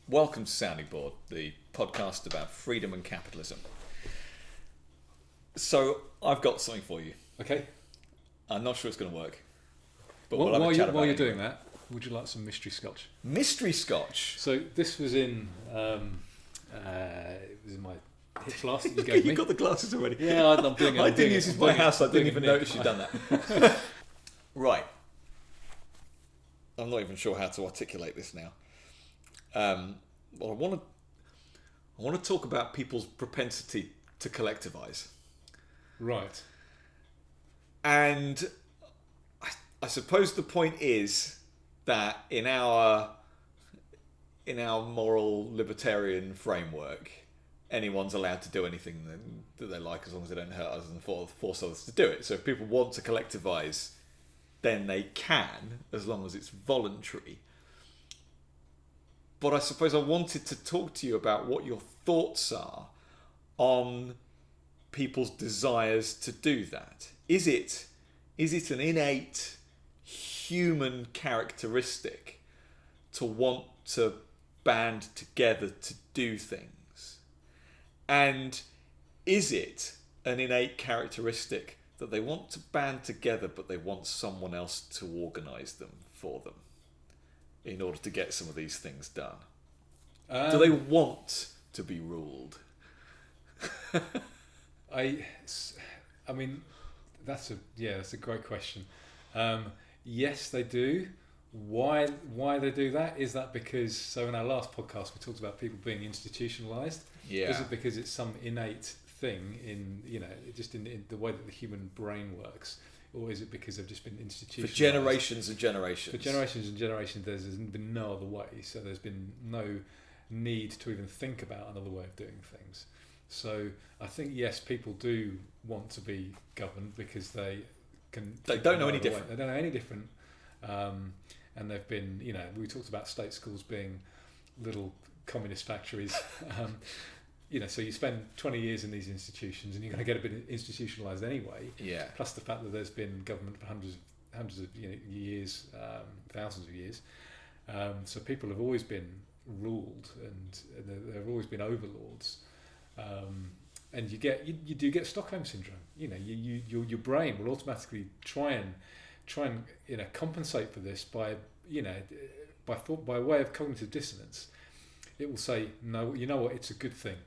Welcome to Sounding Board, the podcast about freedom and capitalism. So, I've got something for you. Okay. I'm not sure it's going to work. But while you're doing that, would you like some mystery scotch? Mystery scotch? So this was in it was in my hip flask that you gave me. You've got the glasses already. Yeah, I'm doing it. I didn't use this in my house. I didn't even notice you'd done that. Right. I'm not even sure how to articulate this now. Well, I want to talk about people's propensity to collectivise. Right. And I suppose the point is that in our moral libertarian framework, anyone's allowed to do anything that they like as long as they don't hurt others and force others to do it. So if people want to collectivise, then they can, as long as it's voluntary. But I suppose I wanted to talk to you about what your thoughts are on people's desires to do that. Is it an innate human characteristic to want to band together to do things? And is it an innate characteristic that they want to band together but they want someone else to organise them for them in order to get some of these things done? Do they want to be ruled? I mean, that's a great question. Yes, they do. Why they do that? Is that because, so in our last podcast we talked about people being institutionalised? Yeah. Is it because it's some innate thing in the way that the human brain works? Or is it because they've just been institutionalised? For generations and generations. For generations and generations, there's been no other way. So there's been no need to even think about another way of doing things. So I think, yes, people do want to be governed because they don't know any different. They don't know any different. And they've been, we talked about state schools being little communist factories. So you spend 20 years in these institutions and you're going to get a bit institutionalised anyway. Yeah. Plus the fact that there's been government for hundreds of years, thousands of years. So people have always been ruled and there have always been overlords. And you do get Stockholm syndrome. Your brain will automatically try and compensate for this by way of cognitive dissonance. It will say, no, you know what, it's a good thing.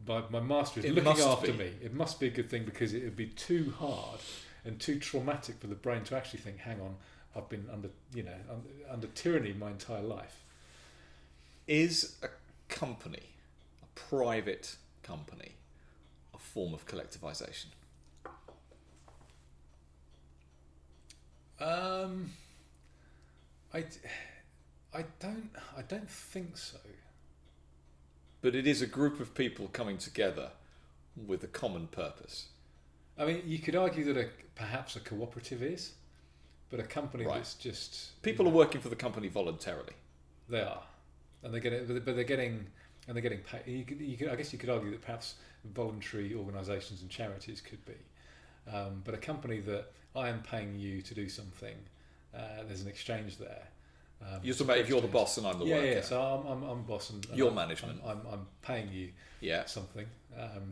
My master is looking after me. It must be a good thing because it would be too hard and too traumatic for the brain to actually think, hang on, I've been under tyranny my entire life. Is a company, a private company, a form of collectivisation? I don't think so. But it is a group of people coming together with a common purpose. I mean, you could argue that perhaps a cooperative is, but a company that's just people are working for the company voluntarily. They are, and they're getting paid. I guess you could argue that perhaps voluntary organisations and charities could be, but a company that I am paying you to do something, there's an exchange there. You're talking about if you're the boss and I'm the worker. Yeah. So I'm boss and your management. I'm paying you something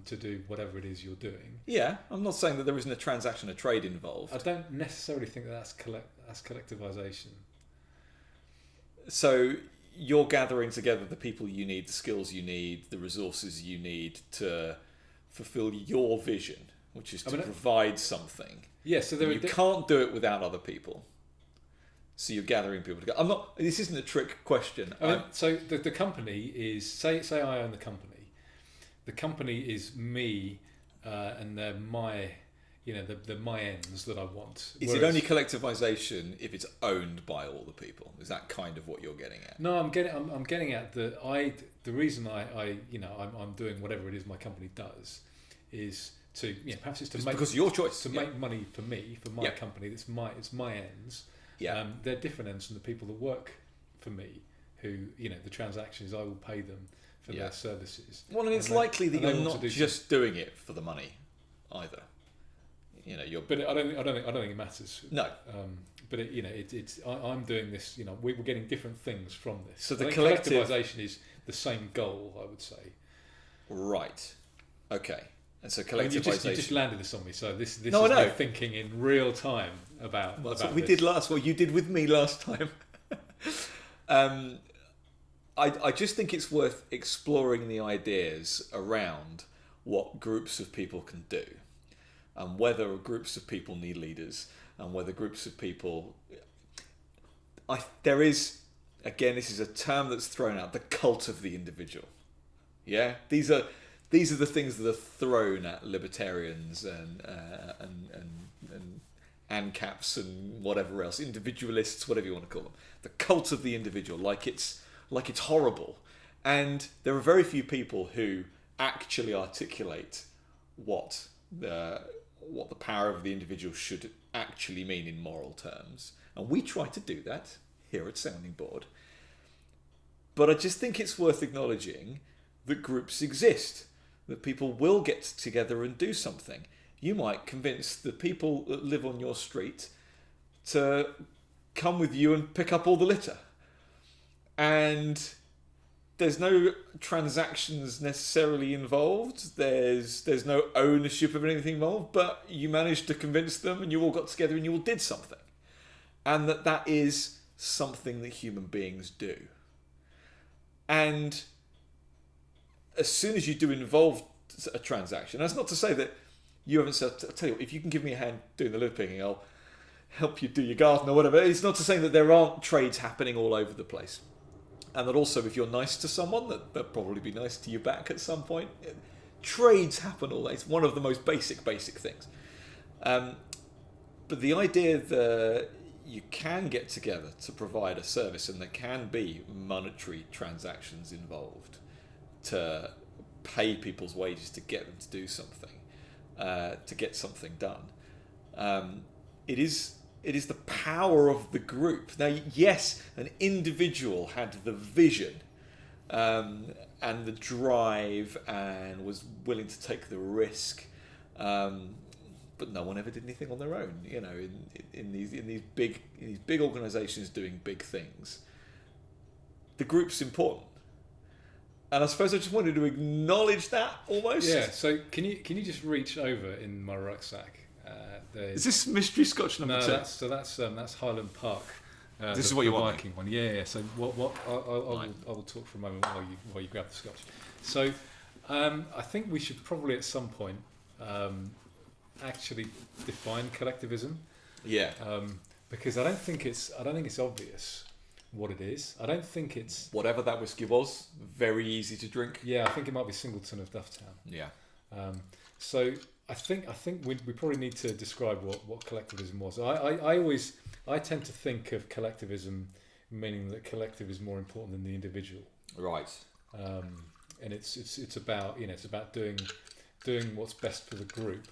to do whatever it is you're doing. Yeah, I'm not saying that there isn't a transaction, a trade involved. I don't necessarily think that's collectivisation. So you're gathering together the people you need, the skills you need, the resources you need to fulfil your vision, which is to provide something. Yeah, so you can't do it without other people. So you're gathering people together. This isn't a trick question. So the company is, say I own the company. The company is me, and they're my, they're my ends that I want. Is it only collectivisation if it's owned by all the people? Is that kind of what you're getting at? No, I'm getting at the reason I'm doing whatever it is my company does is to perhaps it's to make because of your choice to make money for me, for my company. It's my ends. Yeah. They're different ends from the people that work for me, who, the transactions, I will pay them for their services. Well, and it's likely that you're not just doing it for the money either. You're... But I don't think it matters. No. but I'm doing this. We're getting different things from this. So I the think collective collectivisation is the same goal, I would say. Right. Okay. And so I mean, you collectivisation. just landed this on me. So this No, is I know. me thinking in real time about. Well, that's about what we this. did last. Well, you did with me last time. I just think it's worth exploring the ideas around what groups of people can do, and whether groups of people need leaders, and whether groups of people. There is, again, this is a term that's thrown out: the cult of the individual. Yeah, these are the things that are thrown at libertarians and ANCAPs and whatever else, individualists, whatever you want to call them. The cult of the individual, like it's horrible. And there are very few people who actually articulate what the power of the individual should actually mean in moral terms. And we try to do that here at Sounding Board. But I just think it's worth acknowledging that groups exist, that people will get together and do something. You might convince the people that live on your street to come with you and pick up all the litter. And there's no transactions necessarily involved. There's no ownership of anything involved, but you managed to convince them and you all got together and you all did something. And that is something that human beings do. And as soon as you do involve a transaction, that's not to say that you haven't said, I'll tell you what, if you can give me a hand doing the litter picking, I'll help you do your garden or whatever. It's not to say that there aren't trades happening all over the place. And that also, if you're nice to someone, they'll probably be nice to you back at some point. Trades happen all day. It's one of the most basic things. But the idea that you can get together to provide a service and there can be monetary transactions involved to pay people's wages to get them to do something, to get something done. It is the power of the group. Now, yes, an individual had the vision and the drive and was willing to take the risk, but no one ever did anything on their own. In these big organisations doing big things, the group's important. And I suppose I just wanted to acknowledge that almost. Yeah. So can you just reach over in my rucksack? Is this Mystery Scotch number 2? No, that's Highland Park. This is what you want. Viking one. Yeah. So I will talk for a moment while you grab the Scotch. So I think we should probably at some point actually define collectivism. Yeah. Because I don't think it's obvious what it is. I don't think it's whatever that whiskey was. Very easy to drink. Yeah, I think it might be Singleton of Dufftown. Yeah. So I think we probably need to describe what collectivism was. I tend to think of collectivism meaning that collective is more important than the individual. Right. And it's about doing what's best for the group.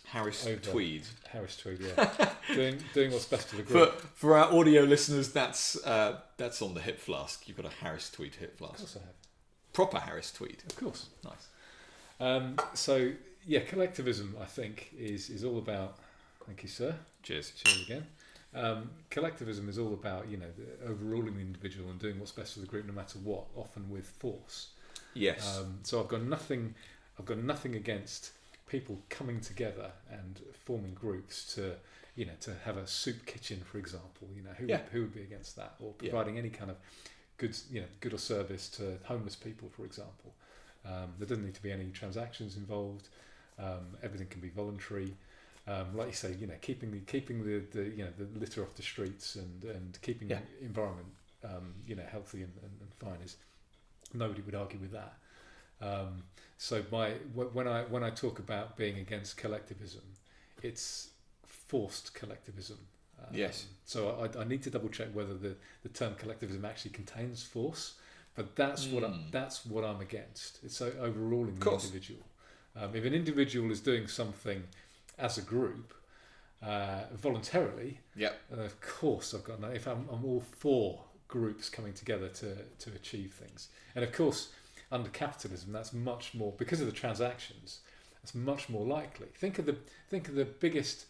Harris Tweed, yeah. doing what's best for the group. For our audio listeners, that's on the hip flask. You've got a Harris Tweed hip flask. Of course I have. Proper Harris Tweed. Of course. Nice. So yeah, collectivism I think is all about. Thank you, sir. Cheers. Cheers again. Collectivism is all about overruling the individual and doing what's best for the group, no matter what. Often with force. Yes. So I've got nothing against people coming together and forming groups to have a soup kitchen, for example. Who would be against that? Or providing any kind of good or service to homeless people, for example. There doesn't need to be any transactions involved. Everything can be voluntary. Like you say, keeping the litter off the streets and keeping the environment healthy and fine is nobody would argue with that. So when I talk about being against collectivism, it's forced collectivism. Yes. So I need to double check whether the term collectivism actually contains force, but that's what I'm against. It's so overruling the individual. If an individual is doing something as a group voluntarily, of course I've got no. If I'm all for groups coming together to achieve things, and of course. Under capitalism, that's much more because of the transactions. That's much more likely. Think of the biggest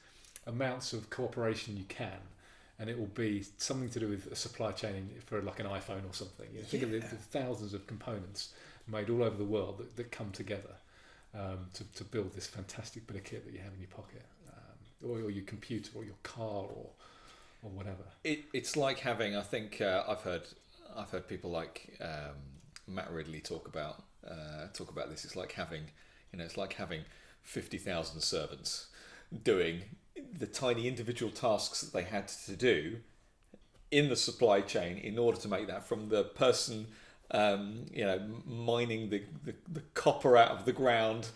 amounts of cooperation you can, and it will be something to do with a supply chain for like an iPhone or something. You know, think of the thousands of components made all over the world that come together to build this fantastic bit of kit that you have in your pocket, or your computer, or your car, or whatever. It's like having. I think I've heard people like Matt Ridley talk about this. It's like having 50,000 servants doing the tiny individual tasks that they had to do in the supply chain in order to make that, from the person mining the copper out of the ground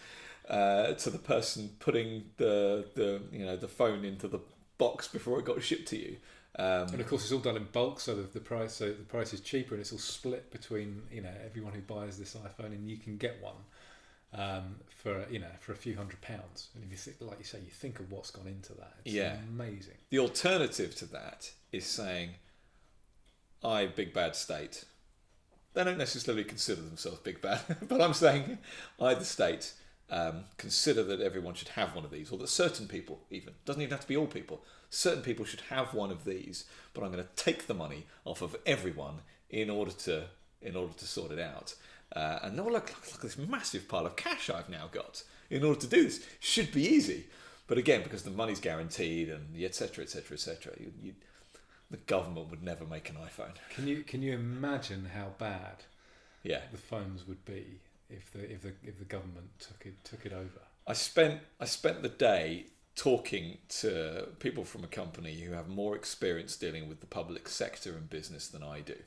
to the person putting the phone into the box before it got shipped to you. And of course, it's all done in bulk, so the price is cheaper, and it's all split between everyone who buys this iPhone, and you can get one for a few £100. And if you think, like you say, you think of what's gone into that, it's amazing. The alternative to that is saying, "I big bad state." They don't necessarily consider themselves big bad, but I'm saying, I the state consider that everyone should have one of these, or that certain people, even doesn't even have to be all people. Certain people should have one of these, but I'm going to take the money off of everyone in order to sort it out. And look at this massive pile of cash I've now got in order to do this. Should be easy, but again, because the money's guaranteed and etc. etc. etc. The government would never make an iPhone. Can you imagine how bad the phones would be if the government took it over? I spent the day talking to people from a company who have more experience dealing with the public sector and business than I do.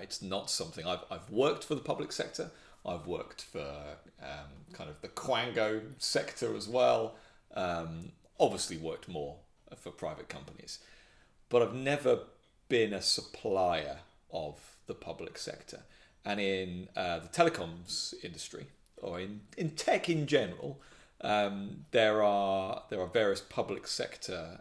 It's not something I've worked for the public sector. I've worked for kind of the Quango sector as well. Obviously worked more for private companies, but I've never been a supplier of the public sector. And in the telecoms industry, or in tech in general, there are various public sector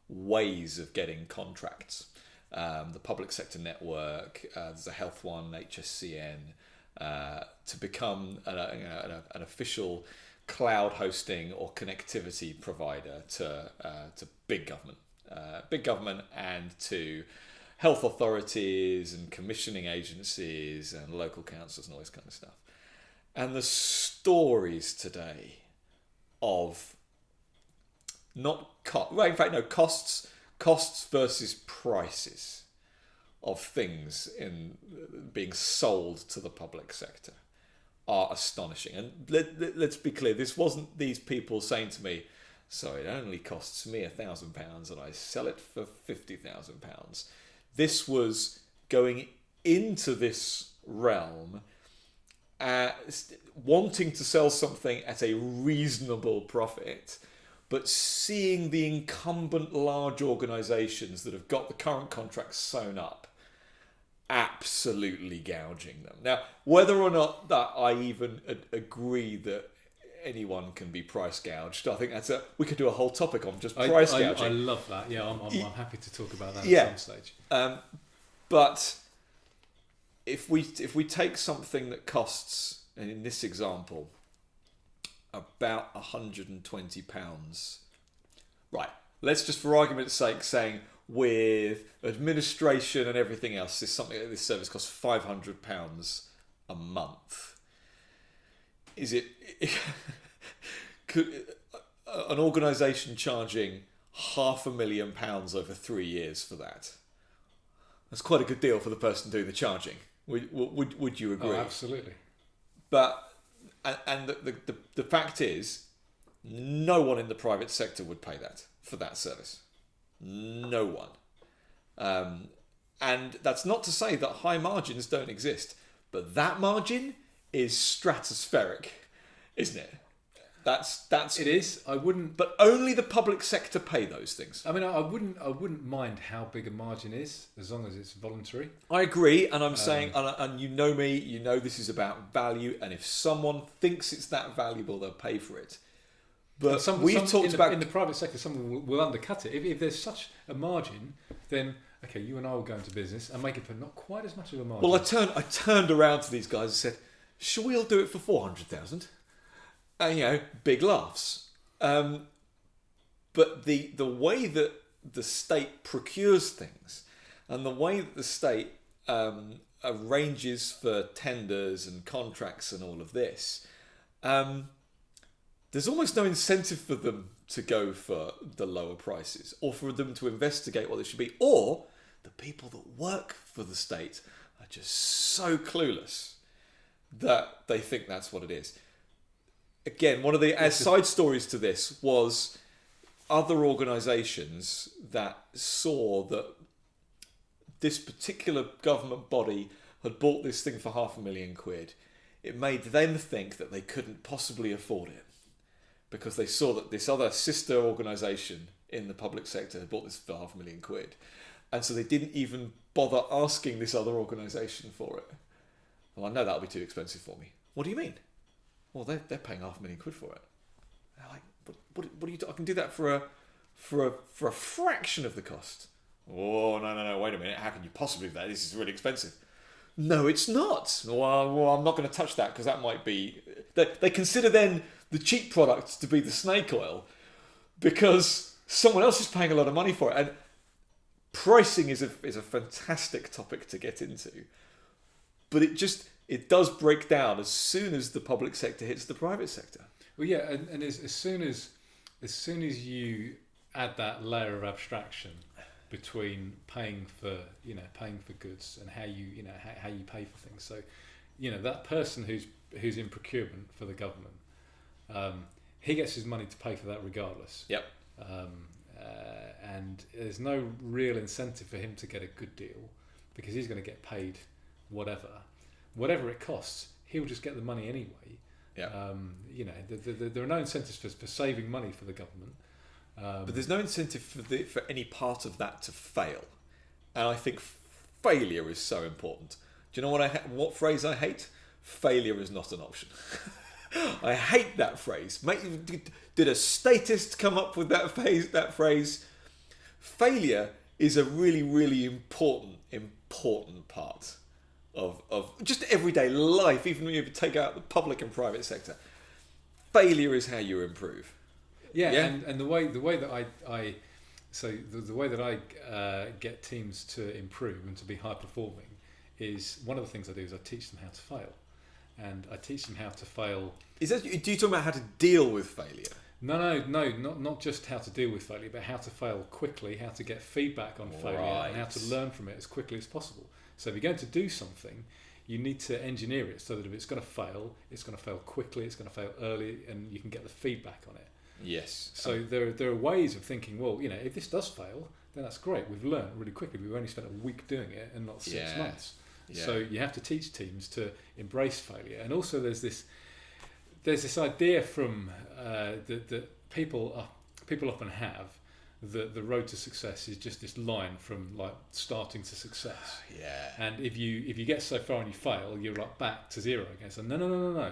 ways of getting contracts. The public sector network, there's a health one, HSCN, to become an official cloud hosting or connectivity provider to big government and to health authorities and commissioning agencies and local councils and all this kind of stuff. And the stories today of costs versus prices of things in being sold to the public sector are astonishing. And let's be clear, this wasn't these people saying to me, "So it only costs me £1,000 and I sell it for £50,000." This was going into this realm, wanting to sell something at a reasonable profit, but seeing the incumbent large organisations that have got the current contracts sewn up, absolutely gouging them. Now, whether or not that I even agree that anyone can be price gouged, I think we could do a whole topic on just price gouging. I love that. Yeah, I'm happy to talk about that at some stage. But if we take something that costs, and in this example, about £120, right? Let's just, for argument's sake, saying with administration and everything else, this service costs £500 a month. Is it could an organisation charging £500,000 over 3 years for that? That's quite a good deal for the person doing the charging. Would you agree? Oh, absolutely. But and the fact is, no one in the private sector would pay that for that service. No one. And that's not to say that high margins don't exist, but that margin is stratospheric, isn't it? That's it is. I wouldn't, but only the public sector pay those things. I mean, I wouldn't mind how big a margin is, as long as it's voluntary. I agree, and I'm saying, and you know me, you know this is about value, and if someone thinks it's that valuable, they'll pay for it. But we've talked about in the private sector, someone will undercut it. If there's such a margin, then okay, you and I will go into business and make it for not quite as much of a margin. Well, I turned around to these guys and said, "Shall we all do it for 400,000?" Big laughs. But the way that the state procures things, and the way that the state arranges for tenders and contracts and all of this, there's almost no incentive for them to go for the lower prices, or for them to investigate what they should be, or the people that work for the state are just so clueless that they think that's what it is. Again, one of the side stories to this was other organisations that saw that this particular government body had bought this thing for £500,000. It made them think that they couldn't possibly afford it, because they saw that this other sister organisation in the public sector had bought this for £500,000. And so they didn't even bother asking this other organisation for it. Well, I know that'll be too expensive for me. What do you mean? Well, they're paying £500,000 for it. They're like, what do you do? I can do that for a fraction of the cost. Oh, no, wait a minute. How can you possibly do that? This is really expensive. No, it's not. Well, I'm not going to touch that, because that might be... They consider then the cheap product to be the snake oil, because someone else is paying a lot of money for it. And pricing is a fantastic topic to get into, but it does break down as soon as the public sector hits the private sector. Well, yeah, and as soon as you add that layer of abstraction between paying for goods and how you pay for things. So, that person who's in procurement for the government, he gets his money to pay for that regardless. Yep. And there's no real incentive for him to get a good deal, because he's going to get paid whatever it costs. He'll just get the money anyway. Yeah. There are no incentives for saving money for the government. But there's no incentive for any part of that to fail, and I think failure is so important. Do you know what phrase I hate? Failure is not an option. I hate that phrase. Did a statist come up with that phrase? Failure is a really, really important part of just everyday life, even when you take out the public and private sector. Failure is how you improve. Yeah. And the way that the way that I get teams to improve and to be high performing is, one of the things I do is I teach them how to fail. And I teach them how to fail. Do you talk about how to deal with failure? No, not just how to deal with failure, but how to fail quickly, how to get feedback on failure, and how to learn from it as quickly as possible. So if you're going to do something, you need to engineer it so that if it's going to fail quickly, it's going to fail early, and you can get the feedback on it. Yes. So there are ways of thinking, well, if this does fail, then that's great. We've learned really quickly. We've only spent a week doing it and not 6 months. Yeah. So you have to teach teams to embrace failure. And also there's this idea from that people often have, that the road to success is just this line from like starting to success. Yeah. And if you get so far and you fail, you're like back to zero again. So no.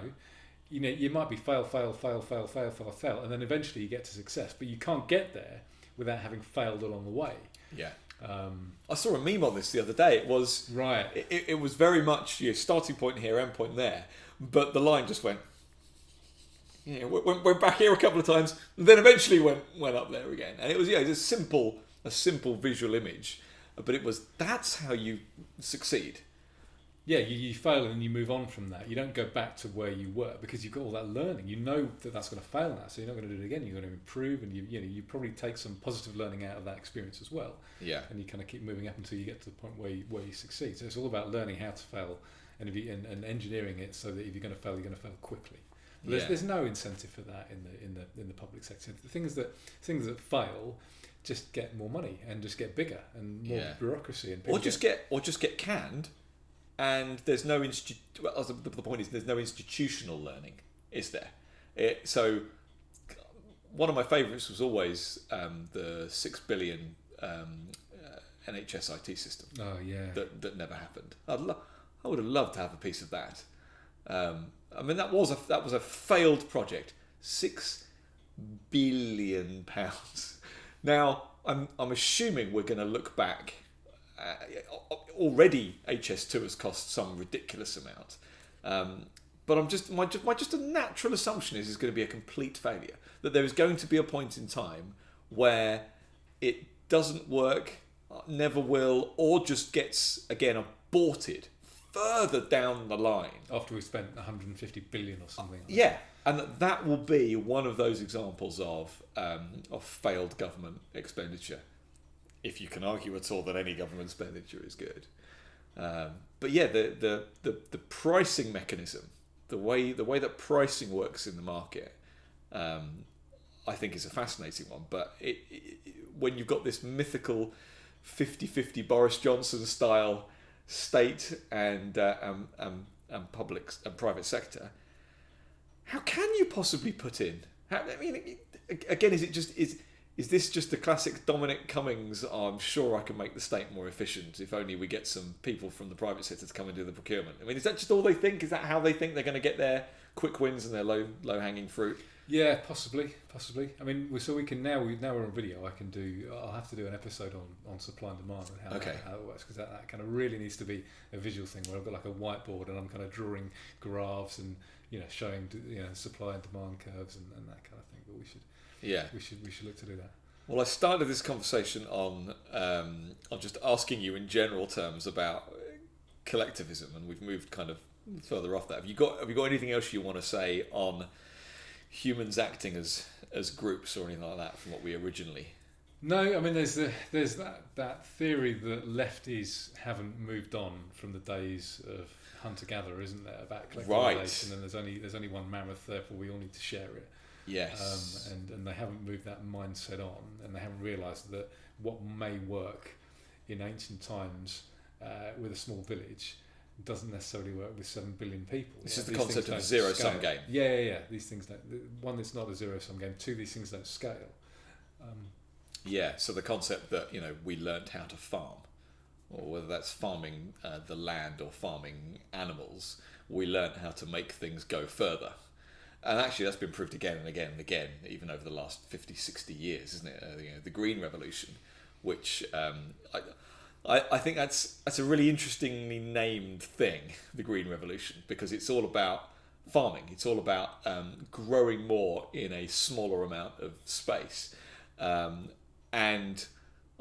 You might be fail, and then eventually you get to success, but you can't get there without having failed along the way. Yeah. I saw a meme on this the other day. It was It was very much starting point here, end point there, but the line just went back here a couple of times, and then eventually went up there again. And it was a simple visual image, but that's how you succeed. Yeah, you fail and you move on from that. You don't go back to where you were, because you've got all that learning. You know that's going to fail now, so you're not going to do it again. You're going to improve, and you probably take some positive learning out of that experience as well. Yeah. And you kind of keep moving up until you get to the point where you succeed. So it's all about learning how to fail, and and engineering it so that if you're going to fail, you're going to fail quickly. But there's no incentive for that in the public sector. The things that fail just get more money and just get bigger and more bureaucracy, and or just get canned. And there's no the point is, there's no institutional learning, is there? So one of my favourites was always the 6 billion NHS IT system. Oh yeah, that never happened. I would have loved to have a piece of that. I mean, that was a failed project. £6 billion. Now I'm assuming we're going to look back. Already HS2 has cost some ridiculous amount, but my a natural assumption is it's going to be a complete failure. That there is going to be a point in time where it doesn't work, never will, or just gets, again, aborted further down the line. After we've spent 150 billion or something. Yeah, and that will be one of those examples of failed government expenditure, if you can argue at all that any government expenditure is good. But yeah, the pricing mechanism, the way that pricing works in the market, I think is a fascinating one. But when you've got this mythical 50-50 Boris Johnson style state and public and private sector, how can you possibly put in? Again, is this just the classic Dominic Cummings? I'm sure I can make the state more efficient if only we get some people from the private sector to come and do the procurement. I mean, is that just all they think? Is that how they think they're going to get their quick wins and their low hanging fruit? Yeah, possibly. I mean, we can now we're on video. I'll have to do an episode on supply and demand and how it works, because that kind of really needs to be a visual thing where I've got like a whiteboard and I'm kind of drawing graphs and showing supply and demand curves and that kind of thing. But we should look to do that. Well, I started this conversation on just asking you in general terms about collectivism, and we've moved kind of further off that. Have you got anything else you want to say on humans acting as groups or anything like that from what we originally? No, I mean there's that theory that lefties haven't moved on from the days of hunter-gatherer, isn't there, about collectivisation, and there's only one mammoth, therefore we all need to share it. Yes. And they haven't moved that mindset on, and they haven't realised that what may work in ancient times with a small village doesn't necessarily work with 7 billion people. This is the concept of a zero-sum game. Yeah. These things don't. One, it's not a zero-sum game. Two, these things don't scale. So the concept that we learnt how to farm, or whether that's farming the land or farming animals, we learnt how to make things go further. And actually that's been proved again and again and again, even over the last 50, 60 years, isn't it? The Green Revolution, which I think that's a really interestingly named thing, the Green Revolution, because it's all about farming. It's all about growing more in a smaller amount of space. And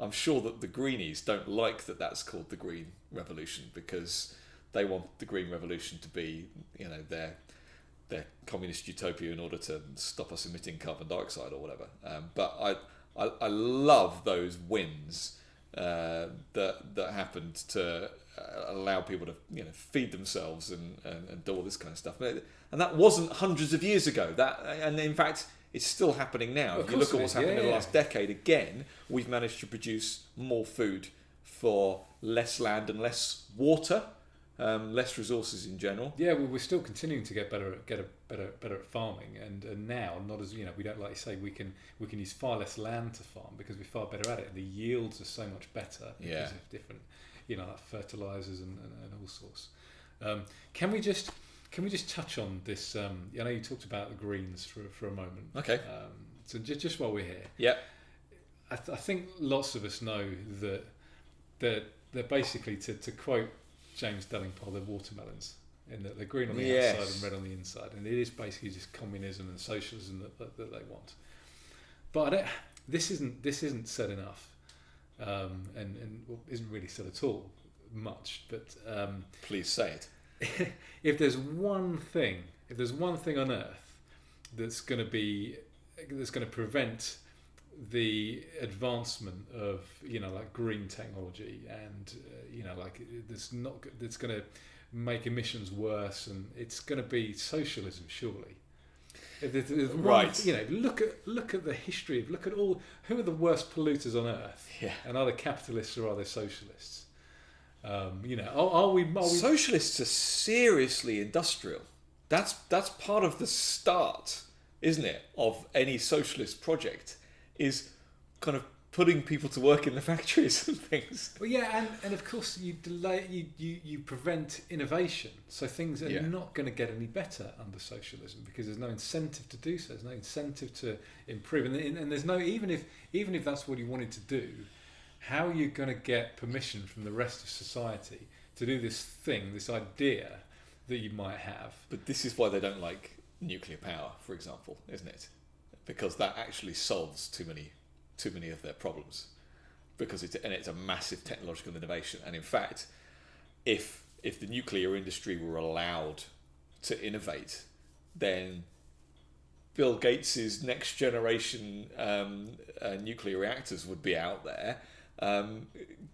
I'm sure that the Greenies don't like that that's called the Green Revolution, because they want the Green Revolution to be, their communist utopia in order to stop us emitting carbon dioxide or whatever. But I love those wins that happened to allow people to feed themselves and do all this kind of stuff. And that wasn't hundreds of years ago. And in fact, it's still happening now. If you look at what's happened in the last decade, again, we've managed to produce more food for less land and less water, less resources in general. Yeah, well, we're still continuing to get better at farming, and now not as we don't, like you say, we can use far less land to farm because we're far better at it. The yields are so much better because of different like fertilizers and all sorts. Can we just touch on this? I know you talked about the Greens for a moment. Okay. So just while we're here, I think lots of us know that they're basically, to quote James Delingpole, they're watermelons, in that they're green on the outside and red on the inside, and it is basically just communism and socialism that they want. But this isn't said enough, and isn't really said at all much. But please say it. If there's one thing on Earth that's going to prevent the advancement of like green technology and that's going to make emissions worse, and it's going to be socialism, surely. If there's right. Look at the history. Look at who are the worst polluters on Earth, and are they capitalists or are they socialists? Are we Socialists are seriously industrial. That's part of the start, isn't it, of any socialist project, is kind of putting people to work in the factories and things. Well, yeah, and of course you prevent innovation, so things are not going to get any better under socialism because there's no incentive to do so. There's no incentive to improve, and there's no, even if that's what you wanted to do, how are you going to get permission from the rest of society to do this thing, this idea that you might have? But this is why they don't like nuclear power, for example, isn't it? Because that actually solves too many of their problems. because it's a massive technological innovation. And in fact, if the nuclear industry were allowed to innovate, then Bill Gates's next generation nuclear reactors would be out there,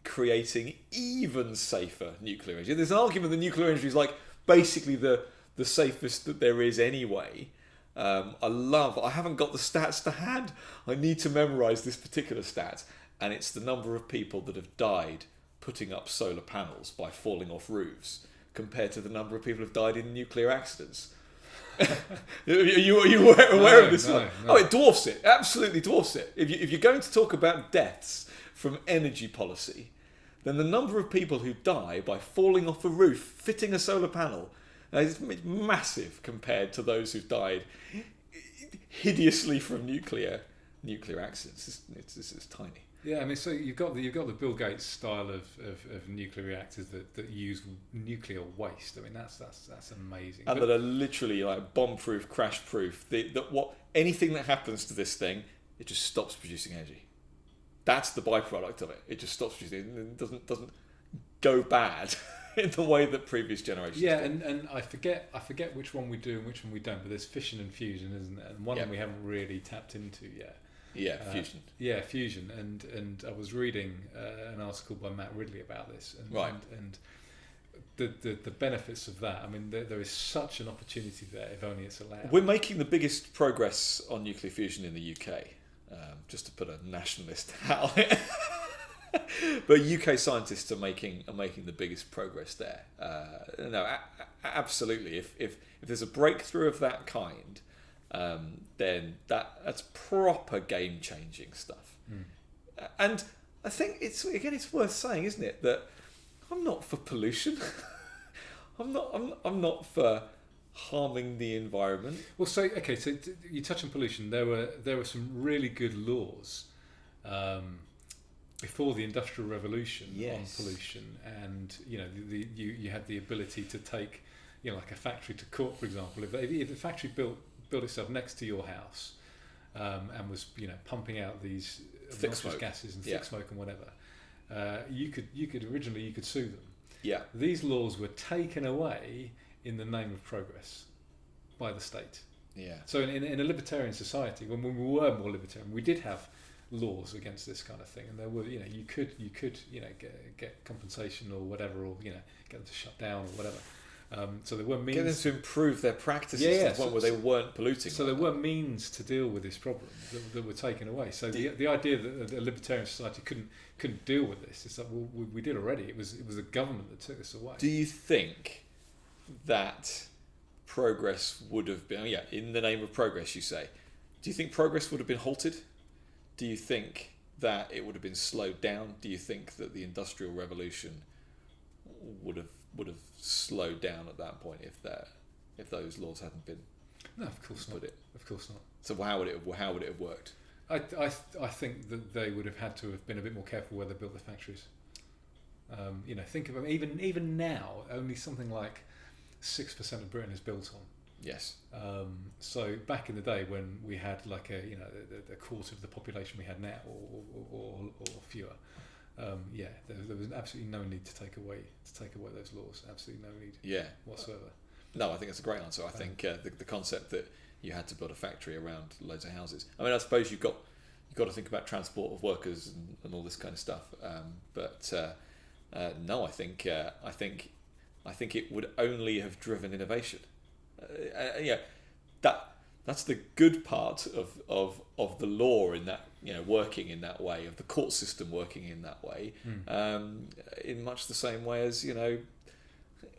creating even safer nuclear energy. There's an argument the nuclear energy is like basically the safest that there is anyway. I haven't got the stats to hand. I need to memorize this particular stat, and it's the number of people that have died putting up solar panels by falling off roofs compared to the number of people who've died in nuclear accidents. Are you aware of this one? No. Oh, it dwarfs it. Absolutely dwarfs it. If you're going to talk about deaths from energy policy, then the number of people who die by falling off a roof fitting a solar panel is massive compared to those who've died hideously from nuclear accidents. It's tiny. Yeah, I mean, so you've got the Bill Gates style of nuclear reactors that use nuclear waste. I mean, that's amazing. And that are literally like bomb-proof, crash-proof. Anything that happens to this thing, it just stops producing energy. That's the byproduct of it. It just stops producing. It doesn't go bad in the way that previous generations. Yeah, did. and I forget which one we do and which one we don't. But there's fission and fusion, isn't there? And one we haven't really tapped into yet. Yeah, fusion. Fusion, and I was reading an article by Matt Ridley about this, and the benefits of that. I mean, there is such an opportunity there if only it's allowed. We're making the biggest progress on nuclear fusion in the UK, just to put a nationalist hat on it. But UK scientists are making the biggest progress there. Absolutely. If there's a breakthrough of that kind, then that's proper game-changing stuff. And I think it's worth saying, isn't it, that I'm not for pollution. I'm not for harming the environment. Well, so you touch on pollution. There were some really good laws before the Industrial Revolution on pollution, and you had the ability to take like a factory to court, for example. If the factory built itself next to your house and was pumping out these noxious gases and thick smoke and whatever, you could sue them. Yeah. These laws were taken away in the name of progress by the state. Yeah. So in a libertarian society, when we were more libertarian, we did have laws against this kind of thing, and there were you could get compensation or whatever, or get them to shut down or whatever. So there were means. Get them to improve their practices to the point where they weren't polluting. So there were means to deal with this problem that were taken away. So the idea that a libertarian society couldn't deal with this is that we did already. It was the government that took this away. Do you think that progress would have been? In the name of progress, you say. Do you think progress would have been halted? Do you think that it would have been slowed down? Do you think that the Industrial Revolution would have slowed down at that point if those laws hadn't been? No, of course not. Of course not. So how would it have worked? I think that they would have had to have been a bit more careful where they built their factories. Think of them, even now, only something like 6% of Britain is built on. Yes. So back in the day when we had like a quarter of the population we had now, or fewer. There was absolutely no need to take away those laws. Absolutely no need whatsoever. No, I think that's a great answer. I think the concept that you had to build a factory around loads of houses. I mean, I suppose you've got to think about transport of workers and all this kind of stuff. No, I think it would only have driven innovation. That's the good part of the law in that, working in that way, of the court system working in that way, in much the same way as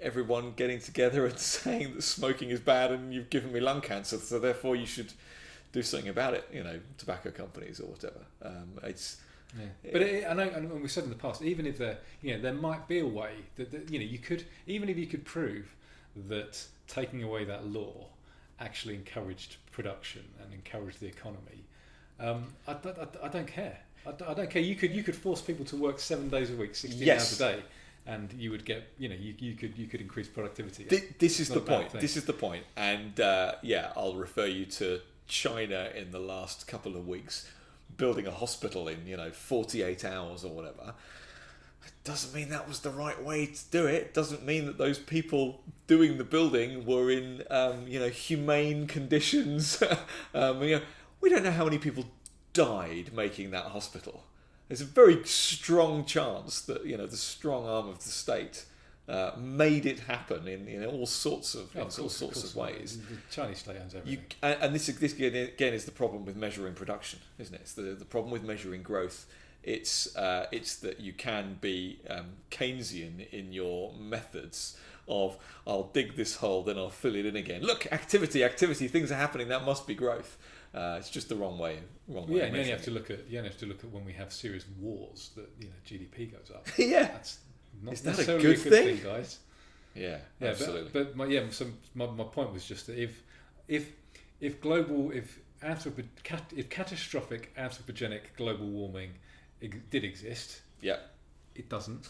everyone getting together and saying that smoking is bad and you've given me lung cancer, so therefore you should do something about it. Tobacco companies or whatever. But I know, and we've said in the past, even if there might be a way that you could, even if you could prove that taking away that law actually encouraged production and encouraged the economy, I don't care. I don't care. You could force people to work 7 days a week, 16 hours a day, and you would get you could increase productivity. This is the point. This is the point. And I'll refer you to China in the last couple of weeks, building a hospital in 48 hours or whatever. It doesn't mean that was the right way to do it. It doesn't mean that those people doing the building were in humane conditions. We don't know how many people died making that hospital. There's a very strong chance that the strong arm of the state made it happen in all sorts of ways. The Chinese state owns everything. And this again is the problem with measuring production, isn't it? It's the problem with measuring growth. It's that you can be Keynesian in your methods of I'll dig this hole, then I'll fill it in again. Look, activity, things are happening. That must be growth. It's just the wrong way. Yeah, and you only have to look at when we have serious wars that GDP goes up. Yeah, that's not is that necessarily a good thing, guys? Yeah, absolutely. But my point was just that if catastrophic anthropogenic global warming did exist, it doesn't.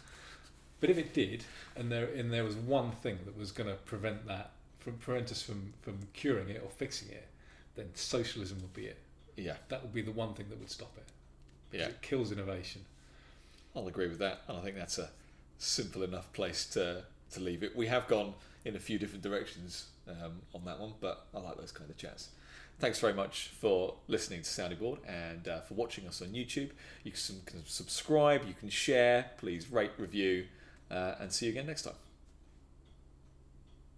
But if it did, and there was one thing that was going to prevent us from curing it or fixing it, then socialism would be it. Yeah, that would be the one thing that would stop it. Yeah, it kills innovation. I'll agree with that, and I think that's a simple enough place to leave it. We have gone in a few different directions on that one, but I like those kind of chats. Thanks very much for listening to Sounding Board and for watching us on YouTube. You can subscribe, you can share, please rate, review, and see you again next time.